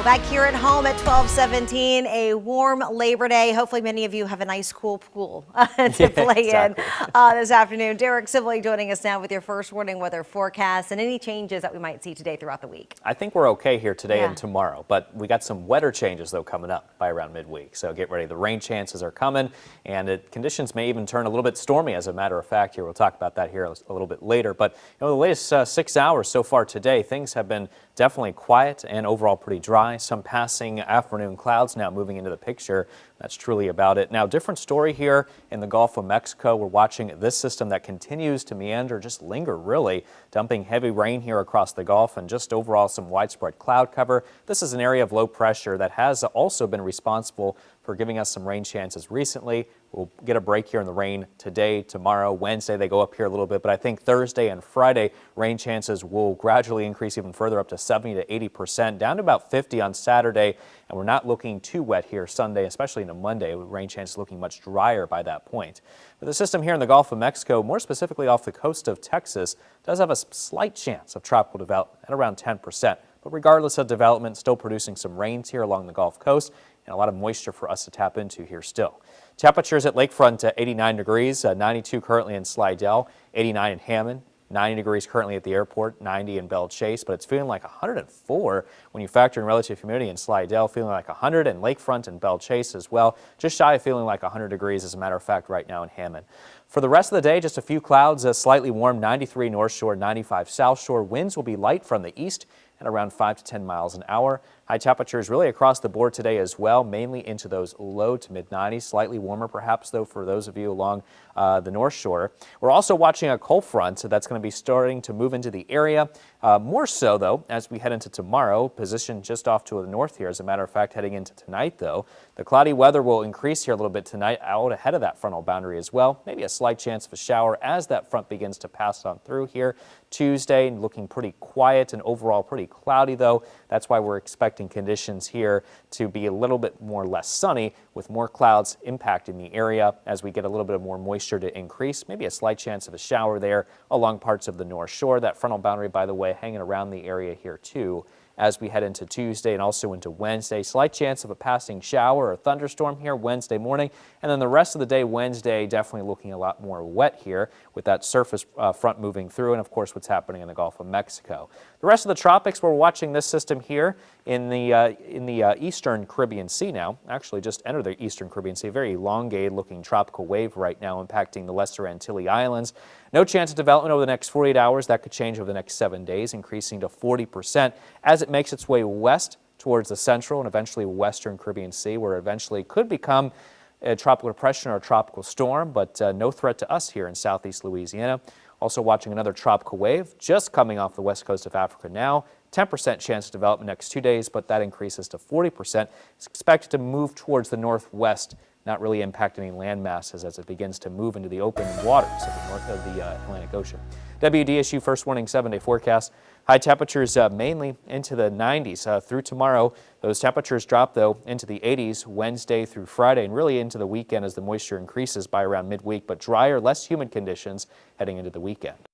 Back here at home at 12:17, a warm Labor Day. Hopefully many of you have a nice cool pool to play in this afternoon. Derek Sibley joining us now with your first warning weather forecast and any changes that we might see today throughout the week. I think we're okay here today and tomorrow, but we got some wetter changes though coming up by around midweek. So get ready. The rain chances are coming and conditions may even turn a little bit stormy as a matter of fact here. We'll talk about that here a little bit later. But the latest 6 hours so far today, things have been definitely quiet and overall pretty dry. Some passing afternoon clouds now moving into the picture. That's truly about it. Now, different story here in the Gulf of Mexico. We're watching this system that continues to meander, just linger really, dumping heavy rain here across the Gulf and just overall some widespread cloud cover. This is an area of low pressure that has also been responsible for giving us some rain chances recently. We'll get a break here in the rain today, tomorrow, Wednesday. They go up here a little bit, but I think Thursday and Friday rain chances will gradually increase even further up to 70 to 80%, down to about 50 on Saturday. And we're not looking too wet here Sunday, especially into Monday, with rain chances looking much drier by that point. But the system here in the Gulf of Mexico, more specifically off the coast of Texas, does have a slight chance of tropical development at around 10%. But regardless of development, still producing some rains here along the Gulf Coast and a lot of moisture for us to tap into here still. Temperatures at Lakefront 89 degrees, 92 currently in Slidell, 89 in Hammond, 90 degrees currently at the airport, 90 in Belle Chase, but it's feeling like 104 when you factor in relative humidity in Slidell, feeling like 100 in Lakefront and Belle Chase as well, just shy of feeling like 100 degrees as a matter of fact right now in Hammond. For the rest of the day, just a few clouds, slightly warm, 93 North Shore, 95 South Shore. Winds will be light from the east at around 5 to 10 miles an hour. High temperatures really across the board today as well, mainly into those low to mid 90s, slightly warmer perhaps though for those of you along the North Shore. We're also watching a cold front that's going to be starting to move into the area. More so though as we head into tomorrow, positioned just off to the north here. As a matter of fact, heading into tonight though, the cloudy weather will increase here a little bit tonight out ahead of that frontal boundary as well. Maybe a slight chance of a shower as that front begins to pass on through here. Tuesday looking pretty quiet and overall pretty cloudy though. That's why we're expecting conditions here to be a little bit more less sunny with more clouds impacting the area as we get a little bit more moisture to increase. Maybe a slight chance of a shower there along parts of the North Shore. That frontal boundary, by the way, hanging around the area here too as we head into Tuesday and also into Wednesday. Slight chance of a passing shower or thunderstorm here Wednesday morning. And then the rest of the day, Wednesday, definitely looking a lot more wet here with that surface front moving through and, of course, what's happening in the Gulf of Mexico. The rest of the tropics, we're watching this system here in the eastern Caribbean Sea now. Actually just entered the eastern Caribbean Sea. Very elongated looking tropical wave right now impacting the Lesser Antilles Islands. No chance of development over the next 48 hours. That could change over the next 7 days, increasing to 40% as it makes its way west towards the central and eventually western Caribbean Sea, where it eventually could become a tropical depression or a tropical storm, but no threat to us here in southeast Louisiana. Also watching another tropical wave just coming off the west coast of Africa now. 10% chance of development next 2 days, but that increases to 40%. It's expected to move towards the northwest, not really impact any land masses as it begins to move into the open waters of the north of the Atlantic Ocean. WDSU first warning 7-day forecast. High temperatures mainly into the 90s through tomorrow. Those temperatures drop though into the 80s Wednesday through Friday and really into the weekend as the moisture increases by around midweek, but drier, less humid conditions heading into the weekend.